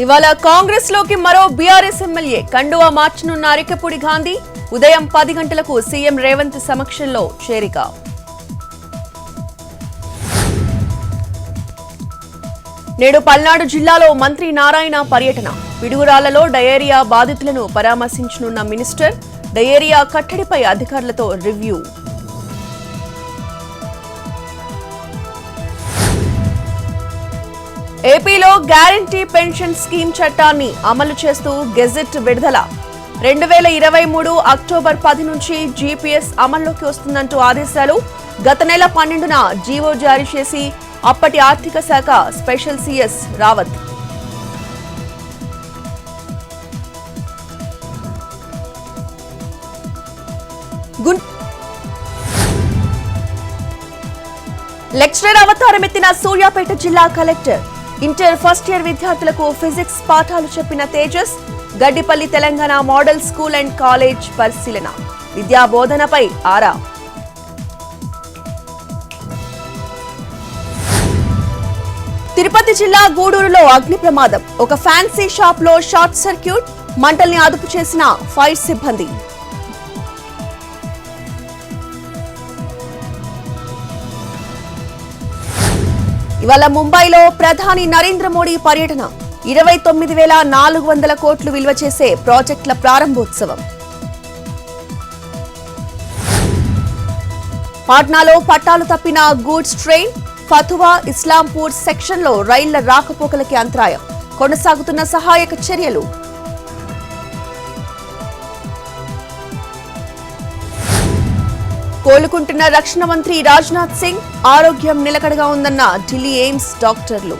ఇవాళ కాంగ్రెస్ లోకి మరో బీఆర్ఎస్ ఎమ్మెల్యే కండువా మార్చనున్న అరికపూడి గాంధీ ఉదయం 10 గంటలకు సీఎం రేవంత్ సమక్షంలో చేరిక. నేడు పల్నాడు జిల్లాలో మంత్రి నారాయణ పర్యటన. పిడుగురాళ్లలో డయేరియా బాధితులను పరామర్శించనున్న మినిస్టర్. డయేరియా కట్టడిపై అధికారులతో రివ్యూ. ఏపీలో గ్యారంటీ పెన్షన్ స్కీమ్ చట్టాన్ని అమలు చేస్తూ గెజెట్ విడుదల. 2023 అక్టోబర్ 10 నుంచి జీపీఎస్ అమల్లోకి వస్తుందంటూ ఆదేశాలు. గత నెల 12న జీవో జారీ చేసి అప్పటి ఆర్థిక శాఖ స్పెషల్ సీఎస్ రావత్. లెక్చరర్ అవతారమెత్తిన సూర్యాపేట జిల్లా కలెక్టర్. ఇంటర్ ఫస్ట్ ఇయర్ విద్యార్థులకు ఫిజిక్స్ పాఠాలు చెప్పిన Tejas. Gaddipalli Telangana model school and college పరిశీలన. విద్యా బోధనపై ఆరా. తిరుపతి జిల్లా గూడూరులో అగ్ని ప్రమాదం. ఒక ఫ్యాన్సీ షాప్ లో షార్ట్ సర్క్యూట్. మంటల్ని అదుపు చేసిన ఫైర్ సిబ్బంది. ఇవాళ ముంబైలో ప్రధాని నరేంద్ర మోడీ పర్యటన. 29,400 కోట్లు విలువ చేసే ప్రాజెక్టుల ప్రారంభోత్సవం. పాట్నాలో పట్టాలు తప్పిన గూడ్స్ ట్రైన్. ఫతువా ఇస్లాంపూర్ సెక్షన్లో రైళ్ల రాకపోకలకి అంతరాయం. కొనసాగుతున్న సహాయక చర్యలు. కోలుకుంటున్న రక్షణ మంత్రి రాజ్నాథ్ సింగ్. ఆరోగ్యం నిలకడగా ఉందన్న ఢిల్లీ ఎయిమ్స్ డాక్టర్లు.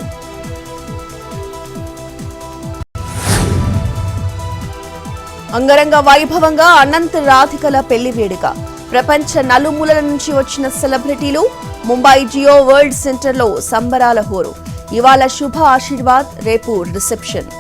అంగరంగ వైభవంగా అనంత రాధికల పెళ్లి వేడుక. ప్రపంచ నలుమూలల నుంచి వచ్చిన సెలబ్రిటీలు. ముంబై జియో వరల్డ్ సెంటర్లో సంబరాల హోరు. ఇవాళ శుభ ఆశీర్వాద్, రేపు రిసెప్షన్.